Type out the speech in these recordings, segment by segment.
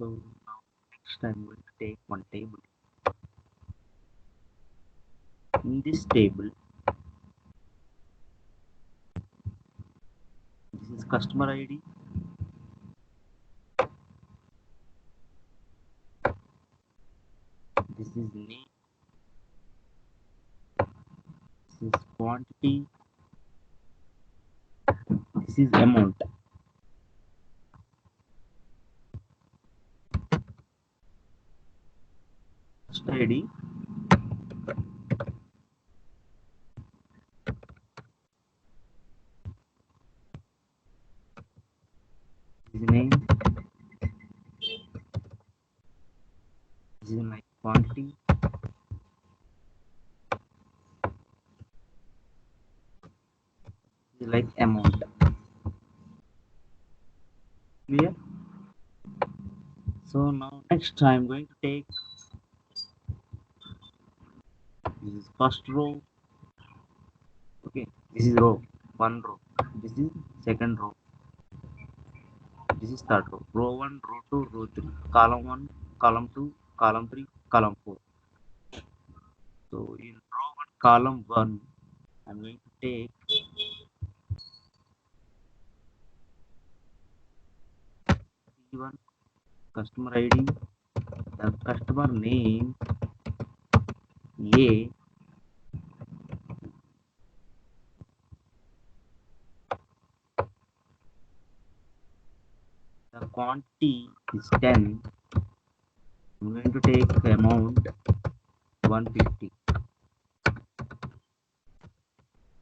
So now next I'm going to take one table. In this table, this is customer ID, this is name, this is quantity, this is amount. Customer ID, this is name, this is my quantity, this is like amount. Clear? So now next I'm going to take this is first row. Okay, this is row, one row. This is second row. This is third row. Row 1, row 2, row 3. Column 1, column 2, column 3, column 4. So in row 1, column 1, I'm going to take C1 customer ID, the customer name A, the quantity is 10. I'm going to take amount 150.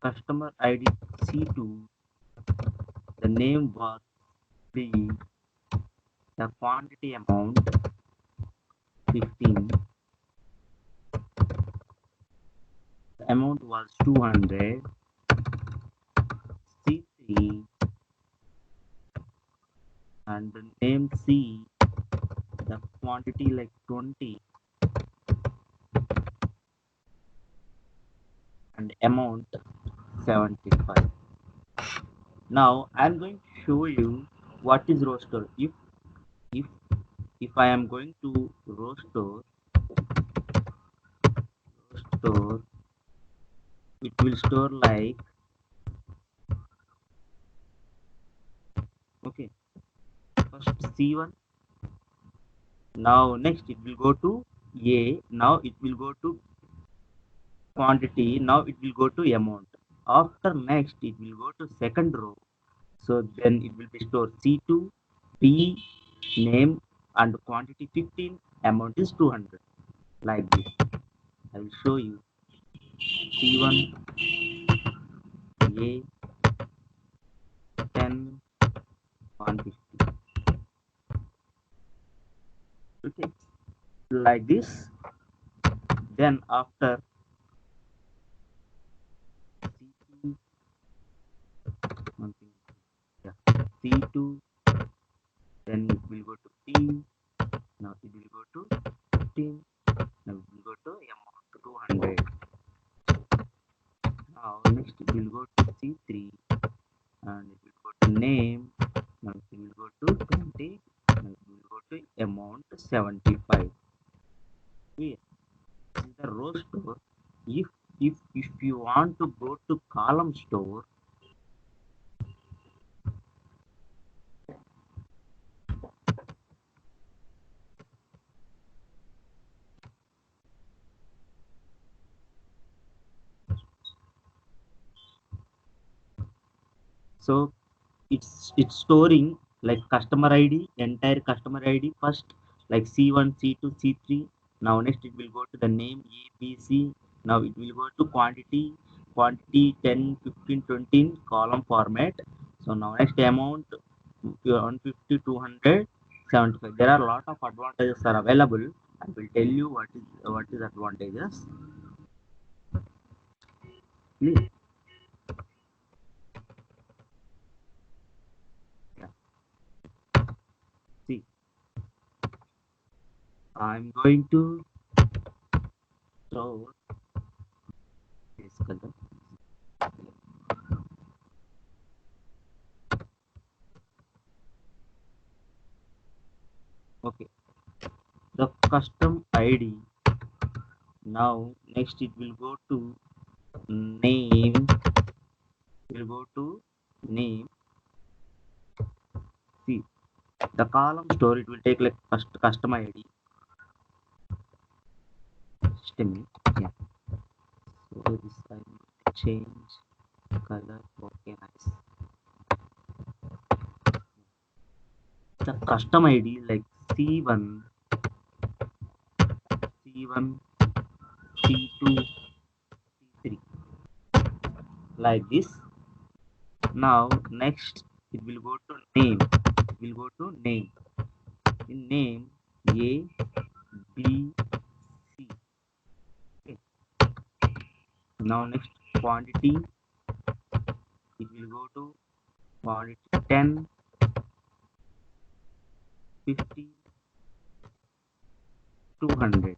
Customer ID C2, the name was B, the quantity amount 15, the amount was 200. C3 and the name C, the quantity like 20 and amount 75. Now I'm going to show you what is row store. If if I am going to row store, it will store like, okay, first C1. Now next it will go to A. Now it will go to quantity. Now it will go to amount. After next it will go to second row. So then it will be stored C2, B, name and quantity 15, amount is 200. Like this. I will show you. C1, A, 10, 150. Okay. Like this. Then after C2, one thing, yeah, C2, then it will go to P. Now it will go to 15. Now it will go to amount 200. Now next it will go to C3 and it will go to name. Now it will go to 20. Now it will go to amount 75. Here, this is the row store. If if you want to go to column store, so it's storing like customer ID, entire customer ID first, like C1, C2, C3. Now next it will go to the name A, B, C. Now it will go to quantity 10, 15, 20 in column format. So now next amount 150, 200, 75. There are a lot of advantages are available. I will tell you what is advantages. Please, yeah, see, I'm going to show this color. Okay, the custom ID. Now next it will go to name. Will go to name. See, the column store, it will take like custom ID. Just a minute. Yeah. So this I will change color. Okay, nice. The custom ID like C1, C1, C2, C3, like this. Now next it will go to name. It will go to name. In name A, B, C. Okay. Now next quantity, it will go to quantity 10, 50, 200.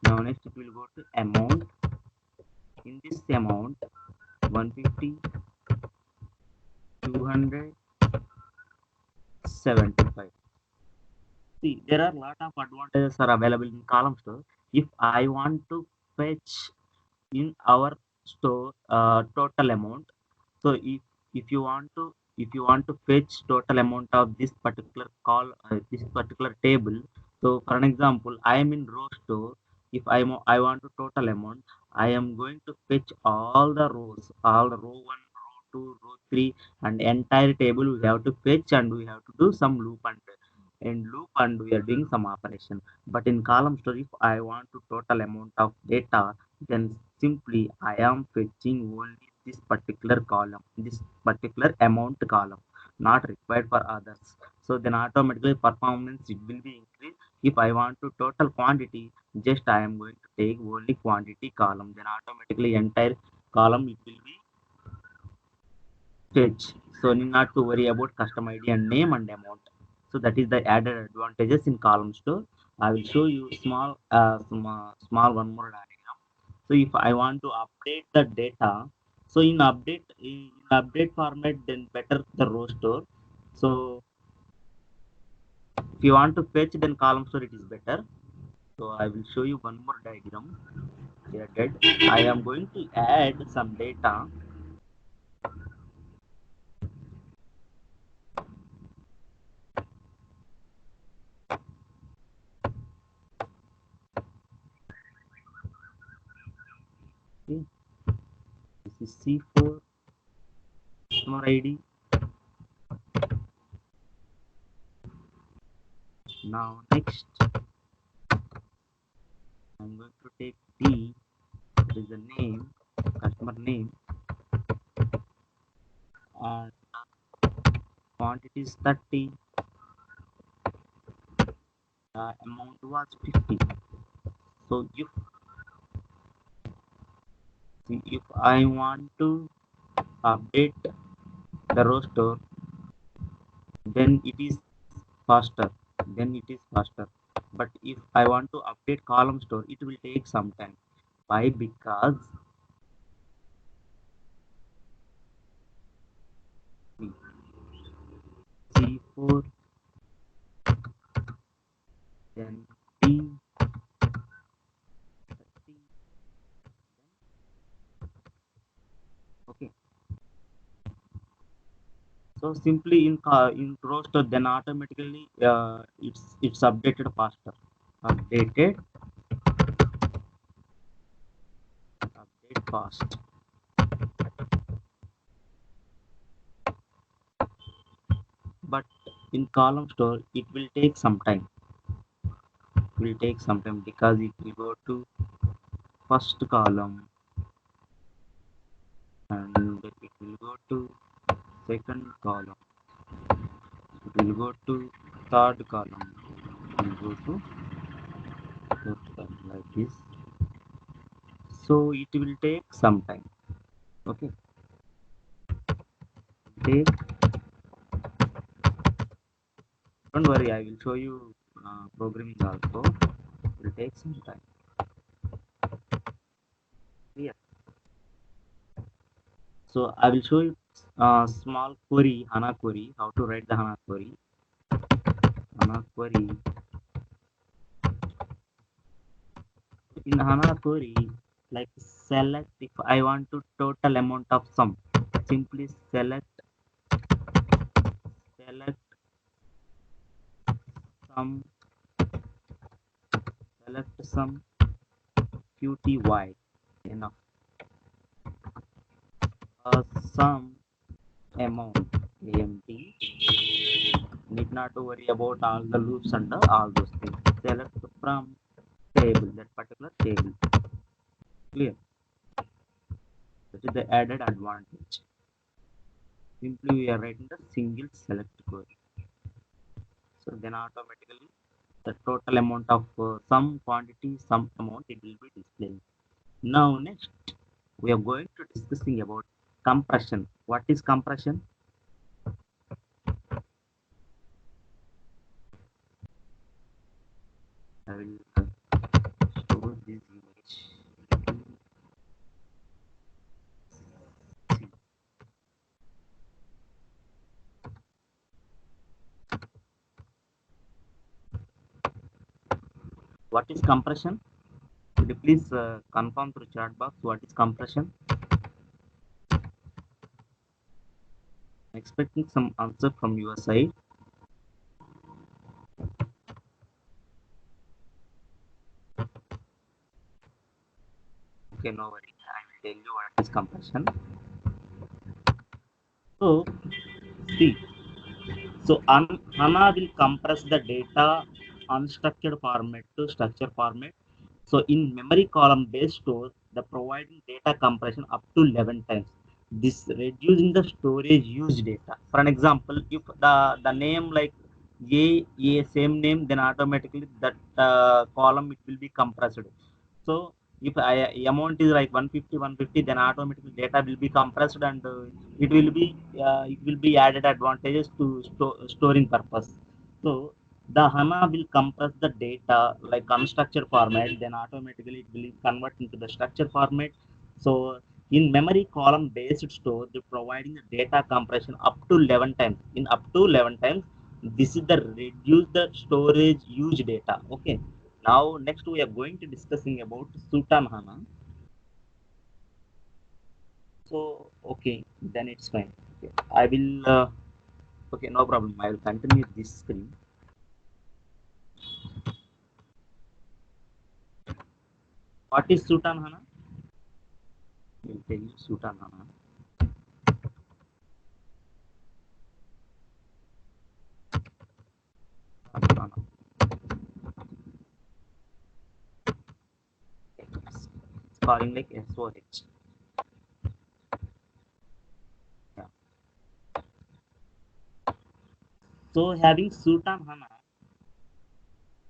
Now next it will go to amount. In this amount 150, 200, 75. See, there are a lot of advantages are available in column store. If I want to fetch in our store total amount, so if you want to fetch total amount of this particular this particular table. So for an example, I am in row store. If I want to total amount, I am going to fetch all the rows, all the row 1, row 2, row 3, and entire table we have to fetch, and we have to do some loop and we are doing some operation. But in column store, if I want to total amount of data, then simply I am fetching only this particular column, this particular amount column, not required for others. So then automatically performance it will be increased. If I want to total quantity, just I am going to take only quantity column, then automatically entire column it will be fetch. So need not to worry about custom ID and name and amount. So that is the added advantages in column store. I will show you small one more diagram. So if I want to update the data, so in update format, then better the row store. So if you want to fetch, then column store it is better. So I will show you one more diagram. Here that I am going to add some data. Okay. This is C4 customer ID. Now next I'm going to take D, that is the name, customer name, and quantity is 30, amount was 50. So if I want to update the roster, then it is faster. Then it is faster. But if I want to update column store, it will take some time. Why? Because C4, then D, 30. Okay. So simply in roster, then automatically it's updated faster. Updated, update fast. But in column store, it will take some time. It will take some time because it will go to first column, and it will go to second column. It will go to third column. It will go to fourth column like this. So it will take some time. Okay. Take. Don't worry, I will show you programming also. It will take some time. Yeah. So I will show you small query, HANA query, how to write the HANA query. HANA HANA query. In HANA query, like select if I want to total amount of sum, simply select sum, select sum qty enough. Sum amount amt, need not to worry about all the loops and all those things. Select from table, that particular table. Clear? That is the added advantage. Simply we are writing the single select query. So then automatically the total amount of some quantity, some amount, it will be displayed. Now next we are going to discussing about compression. What is compression? I will show this image. See. What is compression? Could you please confirm through chat box what is compression? Expecting some answer from your side. Okay, no worry. I will tell you what is compression. So, see. So, HANA will compress the data unstructured format to structured format. So, in memory column based store, the providing data compression up to 11 times. This reducing the storage used data. For an example, if the name like a same name, then automatically that column it will be compressed. So if amount is like 150, then automatically data will be compressed, and it will be added advantages to storing purpose. So the HANA will compress the data like unstructured format, then automatically it will convert into the structured format. So in memory column based store, they providing the data compression up to 11 times. In up to 11 times, this is the reduce the storage used data. Okay. Now next we are going to discussing about Sultan HANA. So okay, then it's fine. Okay. I will okay, no problem. I will continue this screen. What is Sultan HANA? I will tell you Sultan HANA. It's calling like SOH. Yeah. So having Sultan HANA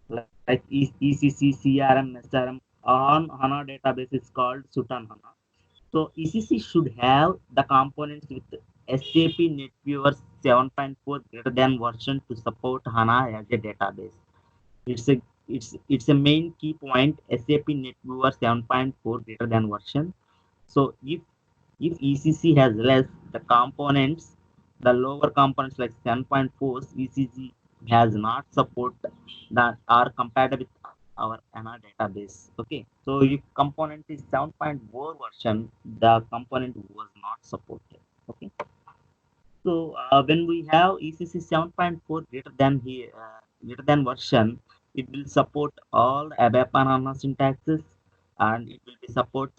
like ECC, CRM, SRM on HANA database is called Sultan HANA. So ECC should have the components with SAP NetWeaver 7.4 greater than version to support HANA as a database. It's a it's a main key point. SAP NetWeaver 7.4 greater than version. So if ECC has less, the components, the lower components like 7.4, ECC has not support that are compatible with our HANA database. Okay, so if component is 7.4 version, the component was not supported. Okay, so when we have ECC 7.4 greater than version, it will support all ABAP and HANA syntaxes, and it will be support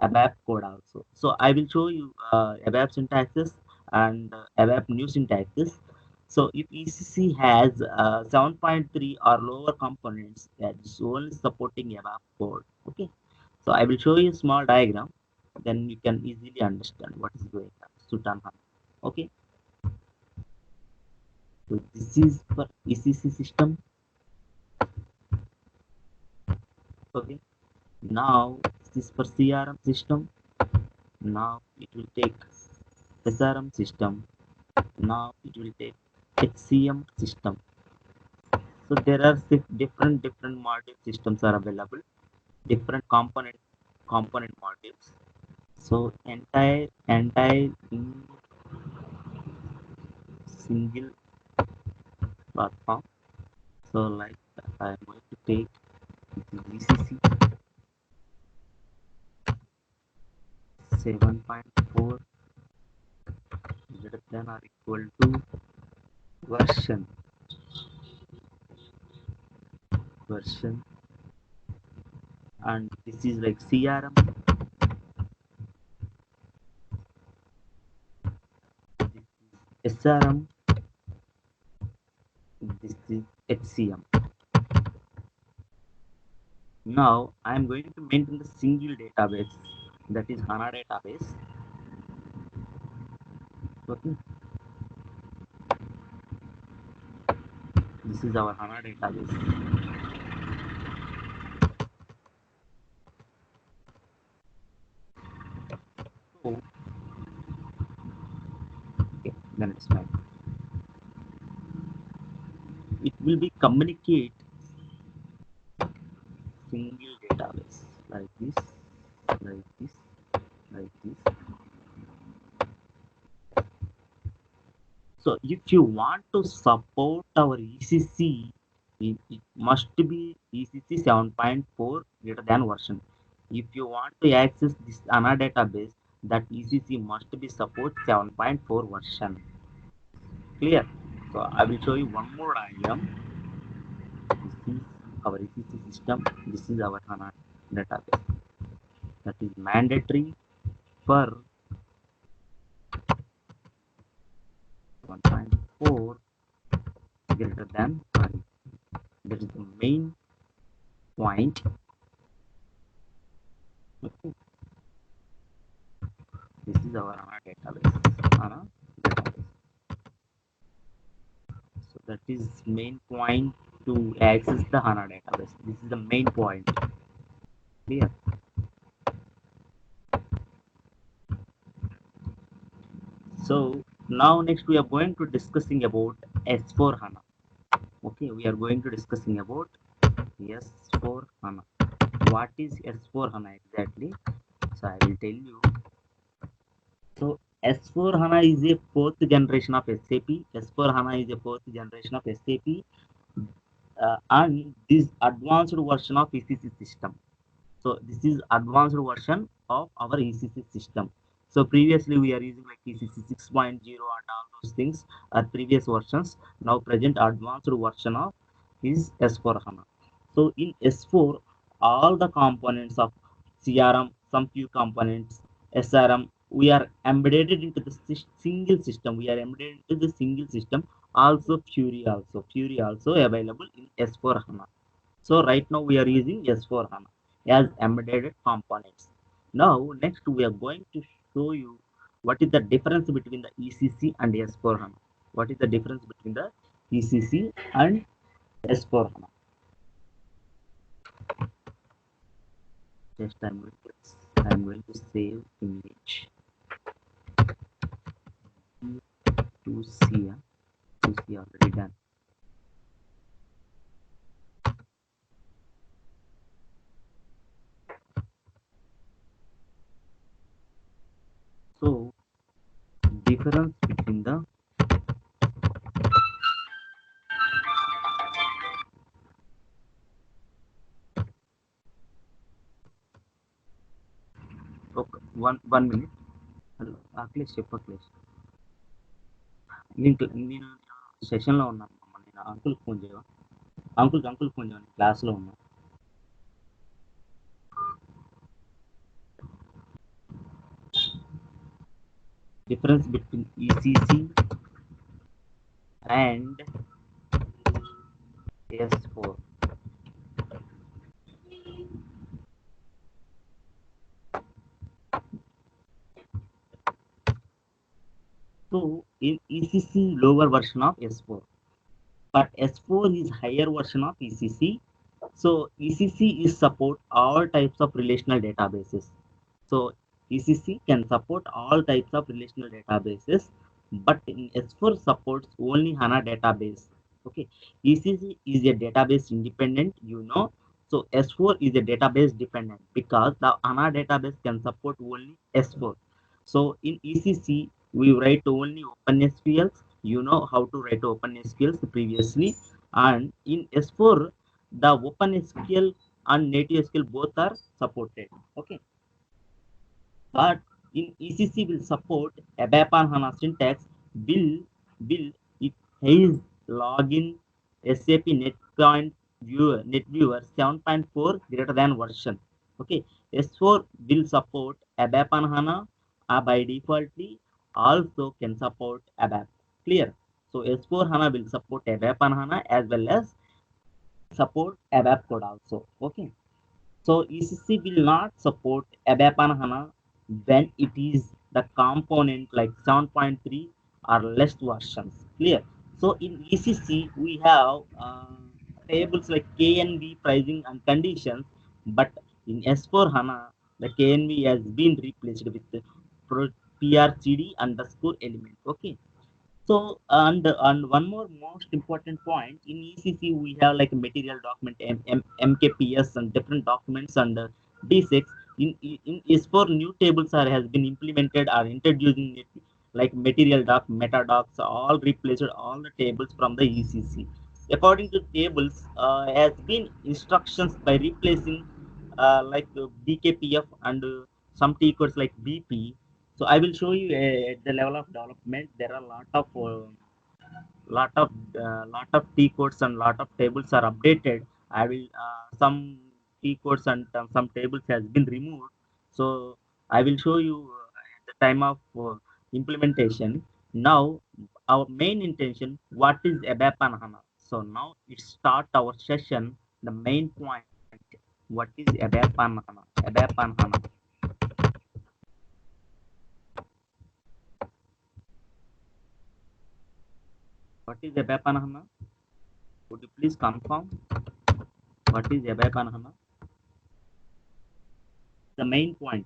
ABAP code also. So I will show you ABAP syntaxes and ABAP new syntaxes. So if ECC has 7.3 or lower components, it's only supporting ABAP code. Okay. So I will show you a small diagram, then you can easily understand what is going on. Sultan HANA. Okay. So this is for ECC system. Okay. Now this is for CRM system. Now it will take SRM system. Now it will take HCM system. So there are different module systems are available, different component modules. So entire in single platform. So like I'm going to take ECC 7.4 greater than or equal to version version, and this is like CRM, this is SRM, this is HCM. Now I am going to maintain the single database, that is HANA database. Okay, this is our HANA database. So okay, then it's fine. It will be communicate single database like this, like this, like this. So if you want to support our ECC, it must be ECC 7.4 greater than version. If you want to access this HANA database, that ECC must be support 7.4 version. Clear? So I will show you one more diagram. This is our ECC system. This is our HANA database. That is mandatory for 1.4 greater than 5. That is the main point. Okay. This is our HANA database. HANA database. So that is main point to access the HANA database. This is the main point. Clear? So now next we are going to discussing about S4 HANA. Okay, we are going to discussing about S4 HANA. What is S4 HANA exactly? So I will tell you. So S4 HANA is a fourth generation of SAP. S4 HANA is a fourth generation of SAP, and this advanced version of ECC system. So this is advanced version of our ECC system. So previously we are using like ECC 6.0 and all those things are previous versions. Now present advanced version of is S4 HANA. So in S4, all the components of CRM, some few components, SRM, we are embedded into the single system. We are embedded into the single system. Also Fury also available in S4 HANA. So right now we are using S4 HANA as embedded components. Now next we are going to show you what is the difference between the ECC and S4 HANA. What is the difference between the ECC and S4 HANA? Just I'm going to save image to see already done. So difference between the okay, one minute. Hello, Akhilesh, చెప్పట్లేదు. నేను సెషన్లో ఉన్నాను, నేను uncle phone చేయవా? Uncle phone చేయండి, క్లాస్లో ఉన్నా. Difference between ECC and S4. So in ECC lower version of S4, but S4 is higher version of ECC. So ECC is support all types of relational databases. So ECC can support all types of relational databases, but in S4 supports only HANA database. Okay, ECC is a database independent, you know. So S4 is a database dependent because the HANA database can support only S4. So in ECC, we write only OpenSQL. You know how to write OpenSQL previously. And in S4, the OpenSQL and native SQL both are supported. Okay, but in ECC will support ABAP and HANA syntax. Will it has login SAP NetViewer 7.4 greater than version. Okay, S4 will support ABAP and HANA by defaultly also can support ABAP. Clear? So S4 HANA will support ABAP and HANA as well as support ABAP code also. Okay. So ECC will not support ABAP and HANA when it is the component like 7.3 or less versions. Clear? So in ECC we have tables like KNV pricing and conditions, but in S4 HANA the KNV has been replaced with the PRCD underscore element. Okay. So and one more most important point in ECC we have like material document MKPS and different documents and D6 in S4 new tables are has been implemented are introducing it like material doc meta docs all replaced all the tables from the ECC. According to tables has been instructions by replacing BKPF and some T codes like BP. So I will show you at the level of development there are a lot of T codes and lot of tables are updated. I will some T codes and some tables has been removed. So I will show you at the time of implementation. Now our main intention what is ABAP and HANA. So now it start our session. The main point what is ABAP and HANA. ABAP and HANA. What is ABAP and HANA? Would you please confirm what is ABAP and HANA? The main point.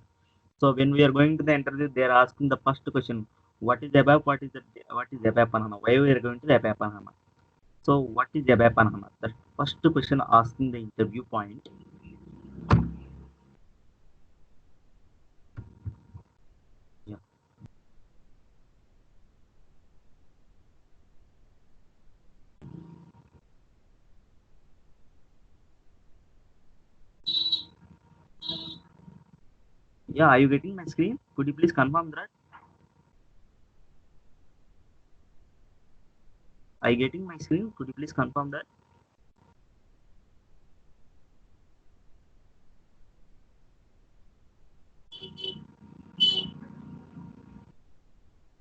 So when we are going to the interview, they are asking the first question: what is ABAP? What is ABAP and HANA? Why we are going to the ABAP and HANA? So what is ABAP and HANA? The first question asking the interview point. Yeah, yeah. Are you getting my screen? Could you please confirm that? Are you getting my screen? Could you please confirm that?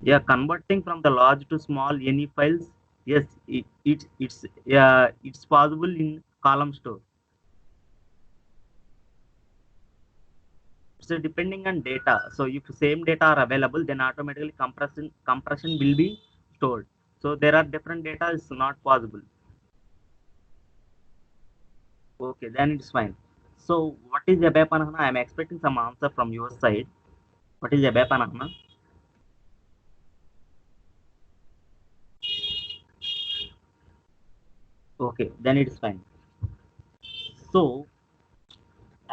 Yeah, converting from the large to small any files. Yes, it's possible in column store. So depending on data, so if same data are available then automatically compression will be stored. So there are different data is not possible. Okay, then it's fine. So what is ABAP and HANA? I'm expecting some answer from your side. What is ABAP and HANA? Okay, then it's fine. So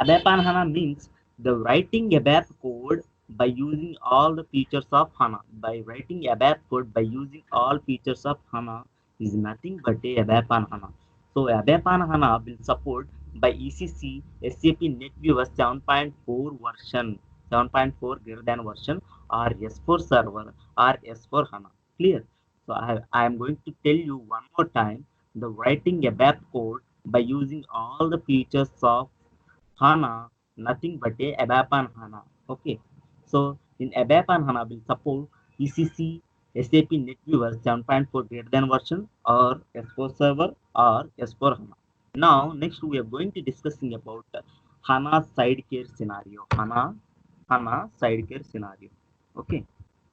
ABAP and HANA means the writing ABAP code by using all the features of HANA. By writing ABAP code by using all features of HANA is nothing but a ABAP and HANA. So ABAP and HANA will support by ECC SAP NetViewer 7.4 version, 7.4 greater than version or S4 server or S4 HANA. Clear? So I am going to tell you one more time the writing ABAP code by using all the features of HANA, nothing but a ABAP and HANA. Okay. So in ABAP and HANA will support ECC, SAP NetViewer 7.4 greater than version or S4 server or S4 HANA. Now next we are going to discussing about HANA sidecar scenario. HANA sidecar scenario. Okay.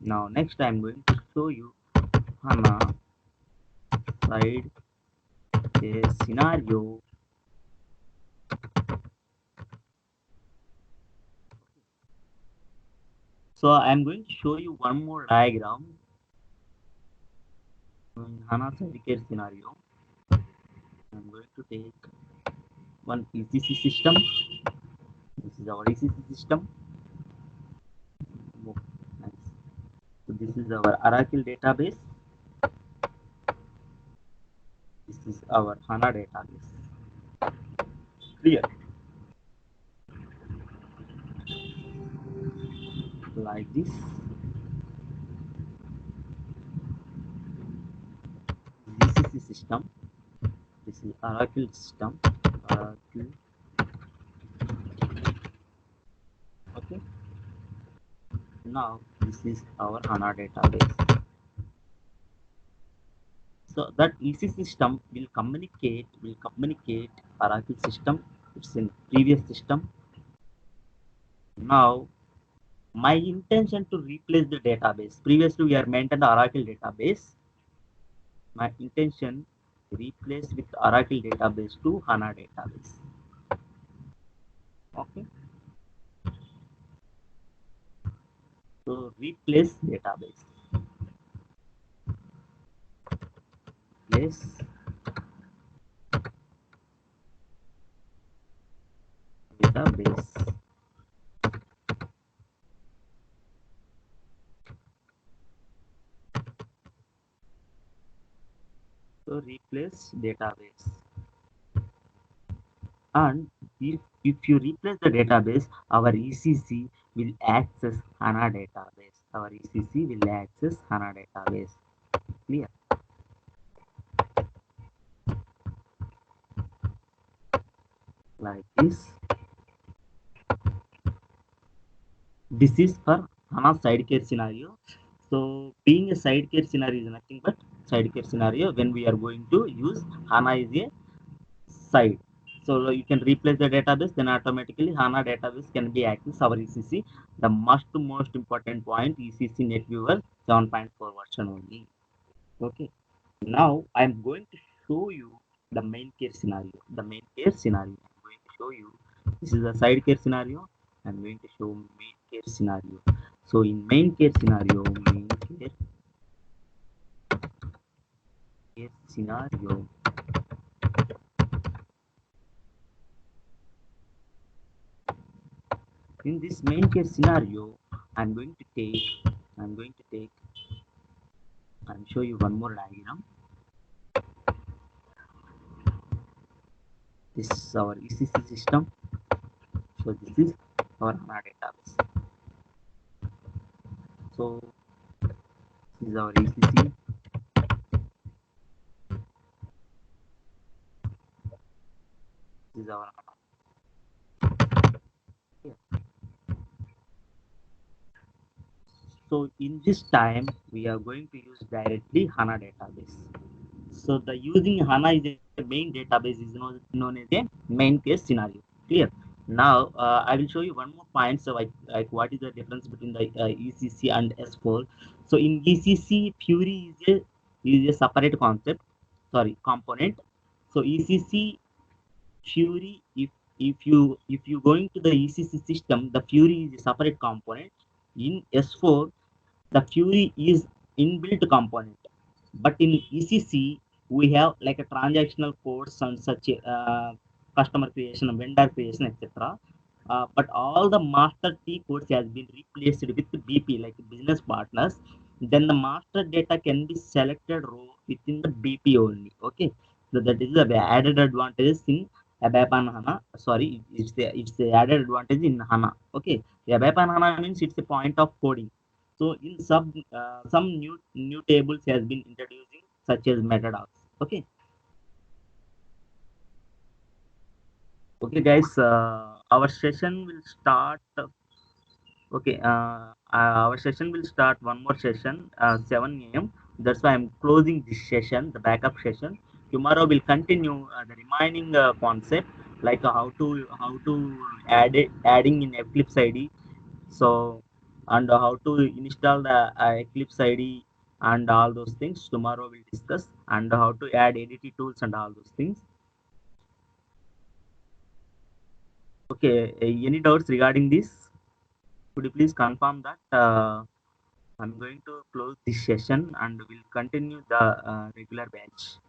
Now next I am going to show you HANA sidecar scenario. So I am going to show you one more diagram in HANA sidecar scenario. I'm going to take one ECC system. This is our ECC system. Oh, nice. So this is our Oracle database. This is our HANA database. Clear? Like this. GCC system. This is Oracle system. Oracle. Okay. Now this is our HANA database. So that EC system will communicate Oracle system. It's in previous system. Now my intention to replace the database. Previously we are maintained the Oracle database. My intention replace with Oracle database to HANA database. Okay. So replace database. Replace database. So replace database. And if you replace the database, our ECC will access HANA database. Our ECC will access HANA database. Clear? Like this. This is for HANA sidecar scenario. So being a sidecar scenario is nothing but sidecar scenario when we are going to use HANA is a side. So you can replace the database, then automatically HANA database can be accessed our ECC. The most important point ECC NetWeaver 7.4 version only. Okay. Now I'm going to show you the main case scenario. The main case scenario. I'm going to show you. This is a side case scenario. I'm going to show main case scenario. So in main case scenario, case scenario. In this main case scenario, I'm going to take and show you one more diagram. This is our ECC system. So this is our HANA database. So this is our ECC. This is our HANA. So in this time, we are going to use directly HANA database. So the using HANA is a main database is known as a main case scenario. Clear? Now I will show you one more point. So like what is the difference between the ECC and S4? So in ECC, Fury is a separate concept. Sorry, component. So ECC Fury, if you going to the ECC system, the Fury is a separate component. In S4, the Fury is inbuilt component, but in ECC we have like a transactional codes and such customer creation, vendor creation, etc. But all the master T codes has been replaced with BP like business partners. Then the master data can be selected row within the BP only. Okay, so that is the added advantage in ABAP and HANA. Sorry, it's the added advantage in HANA. Okay, ABAP and HANA means it's a point of coding. So in some new tables has been introducing such as metadocs. Okay. Okay, guys. Our session will start. Okay. Our session will start one more session 7 a.m. That's why I'm closing this session, the backup session. Tomorrow we'll continue the remaining concept like how to adding in Eclipse ID. So and how to install the Eclipse ID and all those things tomorrow we'll discuss, and how to add ADT tools and all those things. Okay, any doubts regarding this? Could you please confirm that? I'm going to close this session and we'll continue the regular batch.